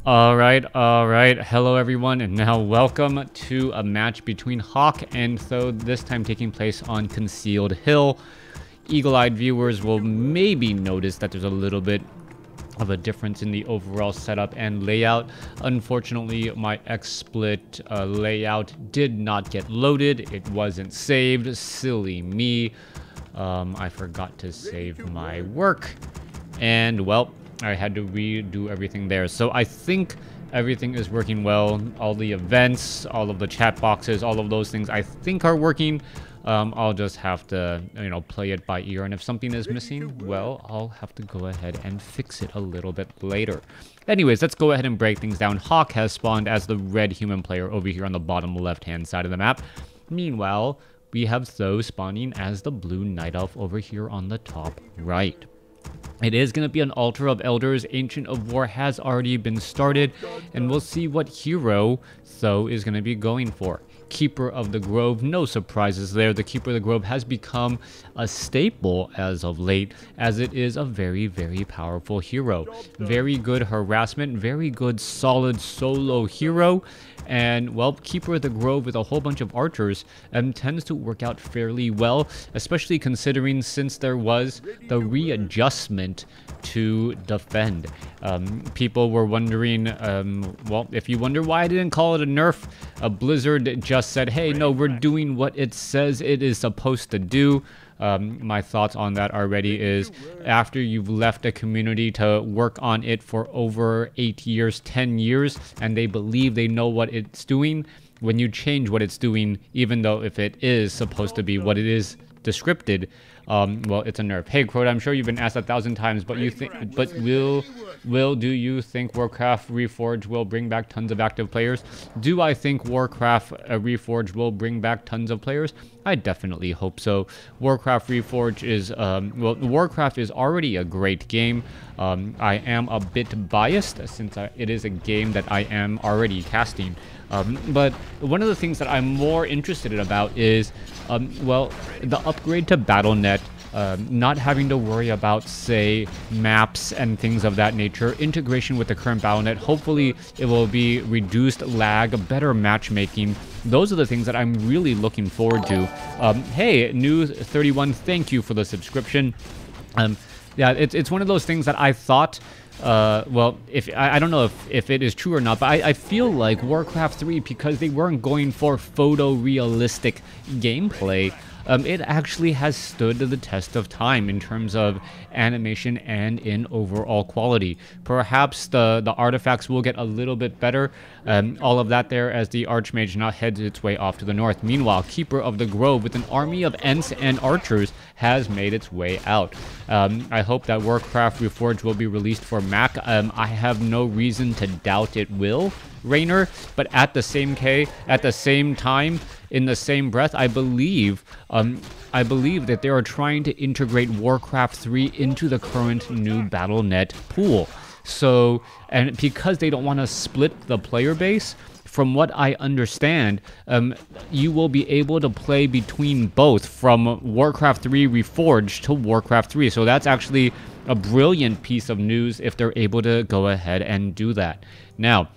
All right. Hello, everyone, and now welcome to a match between Hawk and Th000, this time taking place on Concealed Hill. Eagle-eyed viewers will maybe notice that there's a little bit of a difference in the overall setup and layout. Unfortunately, my XSplit layout did not get loaded. It wasn't saved. Silly me. I forgot to save my work, and well, I had to redo everything there. So I think everything is working well. All the events, all of the chat boxes, all of those things I think are working. I'll just have to, play it by ear. And if something is missing, well, I'll have to go ahead and fix it a little bit later. Anyways, let's go ahead and break things down. Hawk has spawned as the red human player over here on the bottom left-hand side of the map. Meanwhile, we have Th000 spawning as the blue night elf over here on the top right. It is going to be an Altar of Elders. Ancient of War has already been started, and we'll see what hero Th000 is going to be going for. Keeper of the Grove, no surprises there. The Keeper of the Grove has become a staple as of late, as it is a very, very powerful hero. Very good harassment, very good solid solo hero. And, well, Keeper of the Grove with a whole bunch of archers tends to work out fairly well, especially considering since there was the readjustment to defend. People were wondering, well, if you wonder why I didn't call it a nerf, Blizzard just said, hey, no, we're doing what it says it is supposed to do. My thoughts on that already is, after you've left a community to work on it for over 8 years, 10 years, and they believe they know what it's doing, when you change what it's doing, even though if it is supposed to be what it is descripted, well, it's a nerf. Hey, Crota, I'm sure you've been asked 1,000 times, but do you think WarCraft Reforged will bring back tons of active players? Do I think WarCraft Reforged will bring back tons of players? I definitely hope so. WarCraft Reforged is, well, WarCraft is already a great game. I am a bit biased since it is a game that I am already casting. But one of the things that I'm more interested in about is, well, the upgrade to BattleNet, not having to worry about, say, maps and things of that nature, integration with the current BattleNet. Hopefully, it will be reduced lag, better matchmaking. Those are the things that I'm really looking forward to. Hey, New31, thank you for the subscription. Yeah, it's one of those things that I thought, well, I don't know if it is true or not, but I feel like Warcraft 3, because they weren't going for photorealistic gameplay, it actually has stood the test of time in terms of animation and in overall quality. Perhaps the artifacts will get a little bit better, all of that there as the Archmage now heads its way off to the north. Meanwhile, Keeper of the Grove with an army of Ents and archers has made its way out. I hope that Warcraft Reforged will be released for Mac. I have no reason to doubt it will, Rainer, but at the same time, in the same breath, I believe that they are trying to integrate Warcraft 3 into the current new BattleNet pool. So, and because they don't want to split the player base, from what I understand, you will be able to play between both, from Warcraft 3 Reforged to Warcraft 3. So that's actually a brilliant piece of news if they're able to go ahead and do that. Now,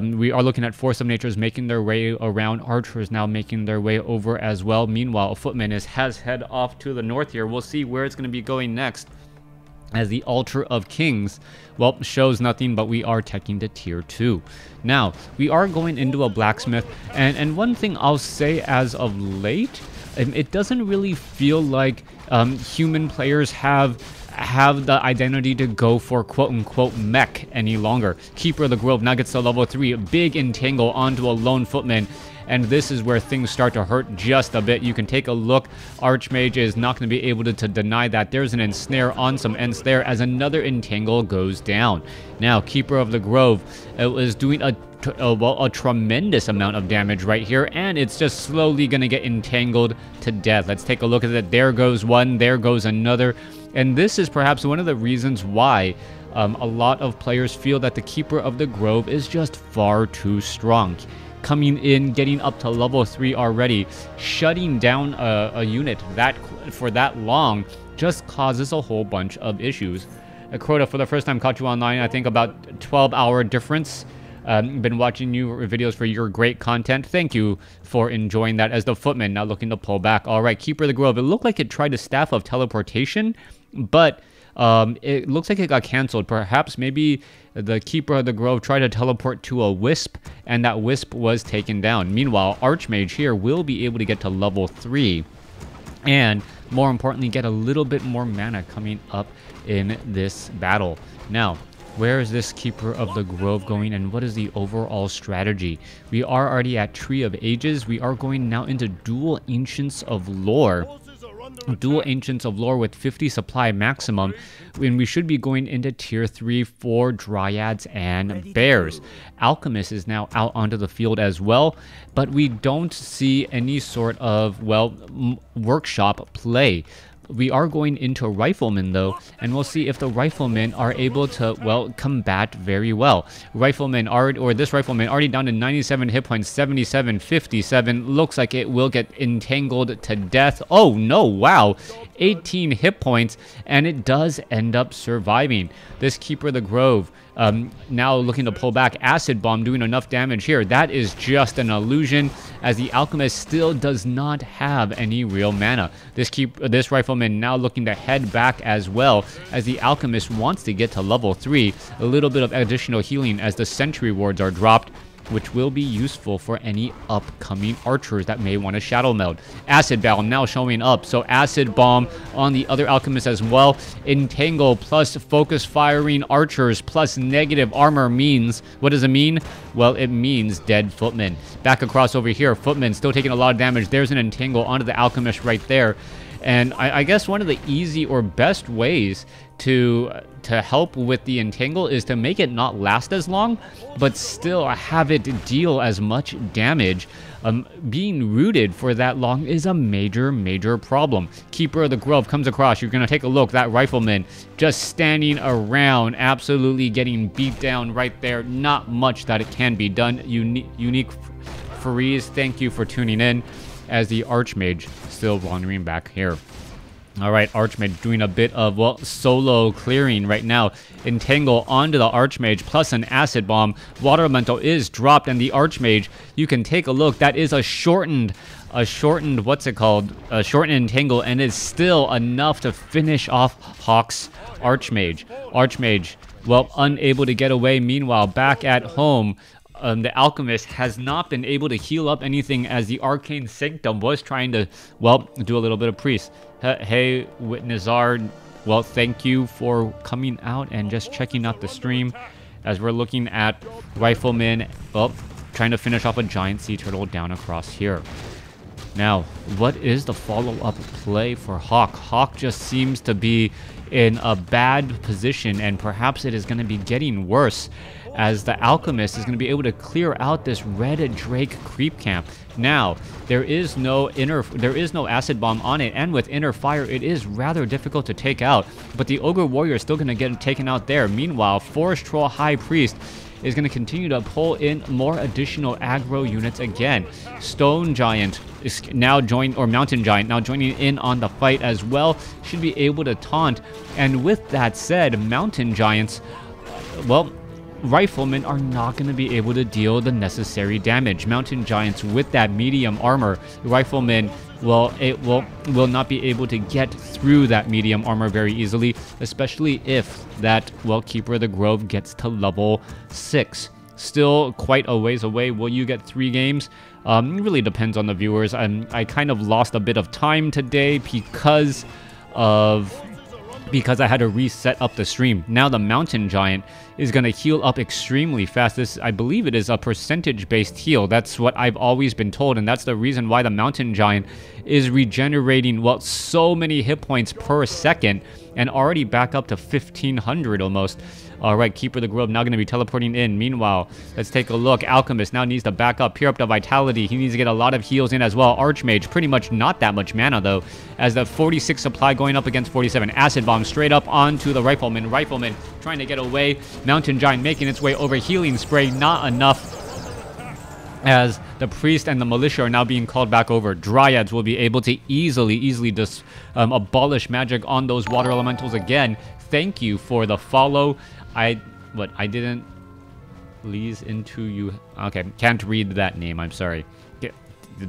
we are looking at Force of Natures making their way around, archers now making their way over as well. Meanwhile, Footman has head off to the north here. We'll see where it's going to be going next, as the Altar of Kings, well, shows nothing, but we are teching to tier 2. Now, we are going into a blacksmith, and one thing I'll say as of late, it doesn't really feel like human players have the identity to go for quote-unquote mech any longer. Keeper of the Grove now gets to level 3, big entangle onto a lone footman, and this is where things start to hurt just a bit. You can take a look. Archmage is not going to be able to deny that. There's an ensnare on some Ents there as another entangle goes down. Now, Keeper of the Grove is doing a tremendous amount of damage right here, and it's just slowly going to get entangled to death. Let's take a look at it. There goes one, there goes another. And this is perhaps one of the reasons why a lot of players feel that the Keeper of the Grove is just far too strong. Coming in, getting up to level 3 already, shutting down a unit for that long just causes a whole bunch of issues. Crota, for the first time, caught you online. I think about 12-hour difference. Been watching your videos for your great content. Thank you for enjoying that. As the footman now looking to pull back. All right, Keeper of the Grove. It looked like it tried to staff of teleportation, but it looks like it got canceled. Perhaps maybe the Keeper of the Grove tried to teleport to a Wisp, and that Wisp was taken down. Meanwhile, Archmage here will be able to get to level 3. And more importantly, get a little bit more mana coming up in this battle. Now, where is this Keeper of the Grove going, and what is the overall strategy? We are already at Tree of Ages. We are going now into Dual Ancients of Lore. Dual Ancients of Lore with 50 supply maximum, when we should be going into tier 3 for Dryads and Bears. Alchemist is now out onto the field as well, but we don't see any sort of, well, workshop play. We are going into Riflemen though, and we'll see if the Riflemen are able to, well, combat very well. Riflemen are, or this Rifleman already down to 97 hit points, 77, 57. Looks like it will get entangled to death. Oh no, wow. 18 hit points, and it does end up surviving. This Keeper of the Grove now looking to pull back. Acid Bomb doing enough damage here. That is just an illusion, as the Alchemist still does not have any real mana. This Rifleman now looking to head back as well, as the Alchemist wants to get to level 3. A little bit of additional healing as the Sentry Wards are dropped, which will be useful for any upcoming archers that may want to shadow meld. Acid Bomb now showing up, so Acid Bomb on the other Alchemist as well. Entangle plus focus firing archers plus negative armor means, what does it mean? Well, it means dead Footman. Back across over here, Footman still taking a lot of damage. There's an Entangle onto the Alchemist right there. And I guess one of the easy or best ways to help with the Entangle is to make it not last as long, but still have it deal as much damage. Being rooted for that long is a major problem. Keeper of the Grove comes across. You're going to take a look. That Rifleman just standing around, absolutely getting beat down right there. Not much that it can be done. Unique Freeze, thank you for tuning in, as the Archmage still wandering back here. All right, Archmage doing a bit of, well, solo clearing right now. Entangle onto the Archmage plus an Acid Bomb. Water Elemental is dropped, and the Archmage, you can take a look. That is a shortened, what's it called? A shortened Entangle, and it's still enough to finish off Hawk's Archmage. Archmage, well, unable to get away. Meanwhile, back at home, the Alchemist has not been able to heal up anything, as the Arcane Sanctum was trying to, well, do a little bit of Priest. Hey, Witnessard, well, thank you for coming out and just checking out the stream, as we're looking at Rifleman, well, trying to finish off a giant sea turtle down across here. Now, what is the follow-up play for Hawk? Hawk just seems to be in a bad position, and perhaps it is going to be getting worse, as the Alchemist is going to be able to clear out this Red Drake creep camp. Now, there is no Acid Bomb on it, and with Inner Fire, it is rather difficult to take out, but the Ogre Warrior is still going to get taken out there. Meanwhile, Forest Troll High Priest is going to continue to pull in more additional aggro units again. Stone Giant is now Mountain Giant now joining in on the fight as well. Should be able to taunt, and with that said, Mountain Giants, well, Riflemen are not going to be able to deal the necessary damage. Mountain Giants with that medium armor, Riflemen, well, it will not be able to get through that medium armor very easily, especially if that, well, Keeper of the Grove gets to level 6. Still quite a ways away. Will you get 3 games? It really depends on the viewers. I kind of lost a bit of time today because I had to reset up the stream. Now the Mountain Giant is going to heal up extremely fast. This, I believe it is a percentage-based heal. That's what I've always been told, and that's the reason why the Mountain Giant is regenerating, well, so many hit points per second, and already back up to 1,500 almost. All right, Keeper of the Grove now going to be teleporting in. Meanwhile, let's take a look. Alchemist now needs to back up, pure up the Vitality. He needs to get a lot of heals in as well. Archmage, pretty much not that much mana, though, as the 46 supply going up against 47. Acid Bomb straight up onto the Rifleman. Rifleman trying to get away. Mountain Giant making its way over. Healing Spray, not enough, as the Priest and the Militia are now being called back over. Dryads will be able to easily just abolish magic on those Water Elementals again. thank you for the follow. I didn't leads into you. Okay, can't read that name. I'm sorry.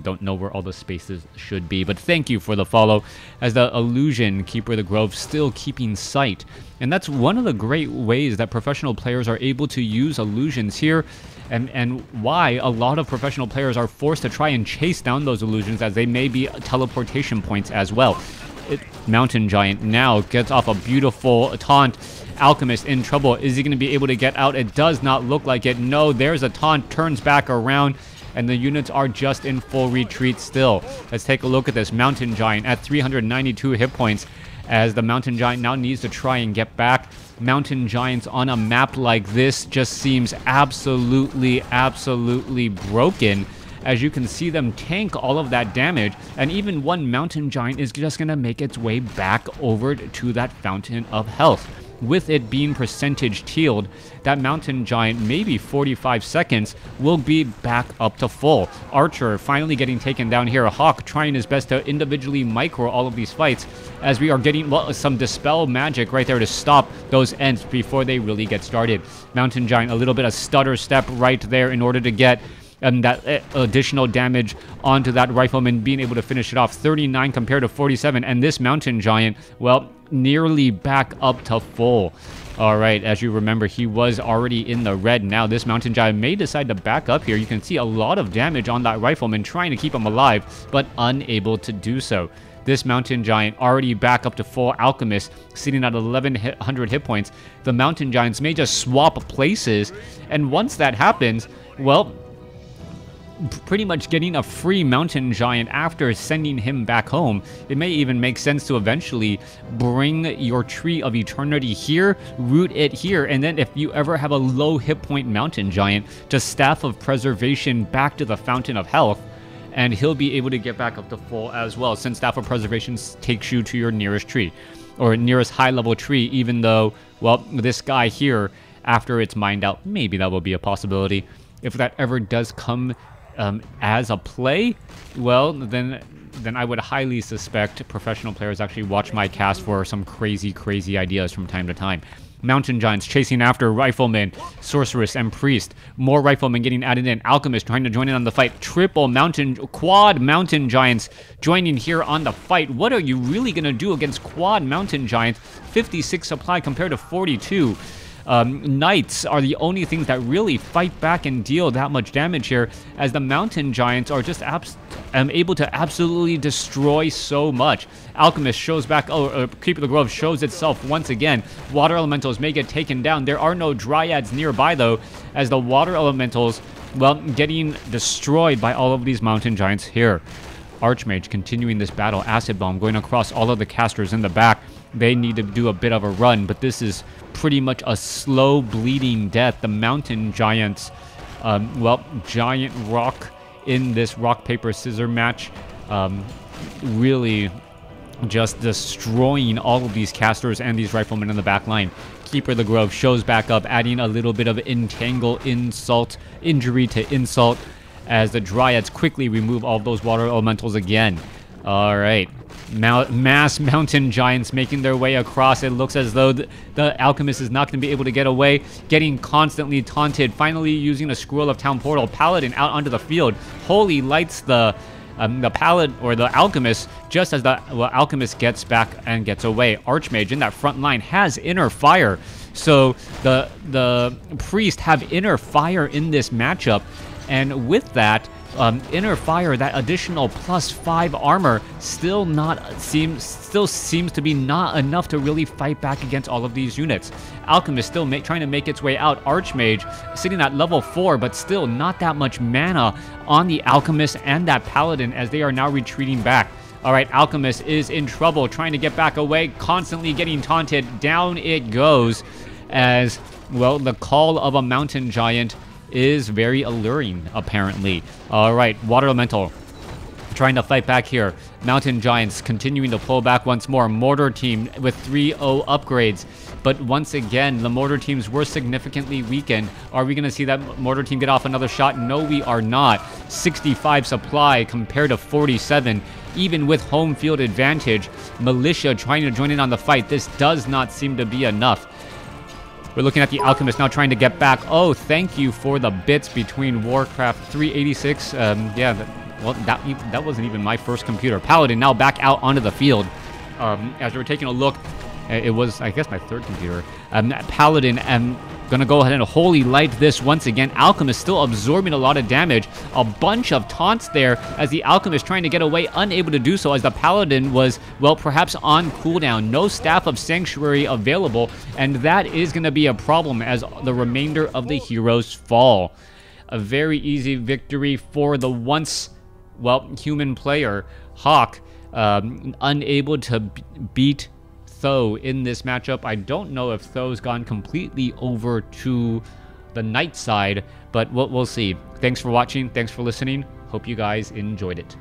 Don't know where all the spaces should be, but thank you for the follow. As the illusion keeper of the grove, still keeping sight, and that's one of the great ways that professional players are able to use illusions here, and why a lot of professional players are forced to try and chase down those illusions, as they may be teleportation points as well. Mountain Giant now gets off a beautiful taunt. Alchemist in trouble. Is he going to be able to get out? It does not look like it. No, there's a taunt, turns back around, and the units are just in full retreat still. Let's take a look at this. Mountain Giant at 392 hit points, as the Mountain Giant now needs to try and get back. Mountain Giants on a map like this just seems absolutely broken, as you can see them tank all of that damage, and even one Mountain Giant is just going to make its way back over to that fountain of health. With it being percentage tealed, that Mountain Giant, maybe 45 seconds, will be back up to full. Archer finally getting taken down here. Hawk trying his best to individually micro all of these fights, as we are getting some Dispel magic right there to stop those ends before they really get started. Mountain Giant, a little bit of stutter step right there in order to get that additional damage onto that Rifleman, being able to finish it off. 39 compared to 47, and this Mountain Giant, well, nearly back up to full. All right, as you remember, he was already in the red. Now this Mountain Giant may decide to back up here. You can see a lot of damage on that Rifleman, trying to keep him alive, but unable to do so. This Mountain Giant already back up to full. Alchemist sitting at 1100 hit points. The Mountain Giants may just swap places, and once that happens, well, pretty much getting a free Mountain Giant after sending him back home. It may even make sense to eventually bring your Tree of Eternity here, root it here, and then if you ever have a low hit point Mountain Giant, just Staff of Preservation back to the Fountain of Health, and he'll be able to get back up to full as well, since Staff of Preservation takes you to your nearest tree, or nearest high-level tree, even though, well, this guy here, after it's mined out, maybe that will be a possibility. If that ever does come as a play, well, then I would highly suspect professional players actually watch my cast for some crazy ideas from time to time. Mountain Giants chasing after Rifleman, Sorceress, and Priest. More Riflemen getting added in. Alchemist trying to join in on the fight. Quad Mountain Giants joining here on the fight. What are you really going to do against Quad Mountain Giants? 56 supply compared to 42. Knights are the only things that really fight back and deal that much damage here, as the Mountain Giants are just able to absolutely destroy so much. Alchemist shows back, Keep of the Grove shows itself once again. Water Elementals may get taken down. There are no Dryads nearby, though, as the Water Elementals, well, getting destroyed by all of these Mountain Giants here. Archmage continuing this battle. Acid Bomb going across all of the casters in the back. They need to do a bit of a run, but this is pretty much a slow bleeding death. The Mountain Giants, Giant Rock in this rock, paper, scissor match, really just destroying all of these casters and these Riflemen in the back line. Keeper of the Grove shows back up, adding a little bit of injury to insult, as the Dryads quickly remove all of those Water Elementals again. All right. Mass Mountain Giants making their way across. It looks as though the Alchemist is not going to be able to get away, getting constantly taunted. Finally using a Scroll of Town Portal. Paladin out onto the field. Holy lights the Paladin, or the Alchemist, just as the Alchemist gets back and gets away. Archmage in that front line has Inner Fire, so the Priest have Inner Fire in this matchup, and with that, Inner Fire, that additional +5 armor, still seems to be not enough to really fight back against all of these units. Alchemist still trying to make its way out. Archmage sitting at level 4, but still not that much mana on the Alchemist and that Paladin, as they are now retreating back. All right, Alchemist is in trouble, trying to get back away, constantly getting taunted. Down it goes, as, well, the call of a Mountain Giant is very alluring, apparently. All right, Water Elemental trying to fight back here. Mountain Giants continuing to pull back once more. Mortar Team with 3-0 upgrades. But once again, the Mortar Teams were significantly weakened. Are we going to see that Mortar Team get off another shot? No, we are not. 65 supply compared to 47. Even with home field advantage, Militia trying to join in on the fight. This does not seem to be enough. We're looking at the Alchemist now trying to get back. Oh, thank you for the bits between WarCraft 386. Well, that wasn't even my first computer. Paladin now back out onto the field. As we're taking a look, it was, I guess, my third computer. Paladin, gonna go ahead and Holy Light this once again. Alchemist still absorbing a lot of damage. A bunch of taunts there as the Alchemist trying to get away, unable to do so as the Paladin was, well, perhaps on cooldown. No Staff of Sanctuary available, and that is gonna be a problem as the remainder of the heroes fall. A very easy victory for the once, well, human player. Hawk, unable to beat Th000 in this matchup. I don't know if Th000's gone completely over to the Knight side, but we'll see. Thanks for watching. Thanks for listening. Hope you guys enjoyed it.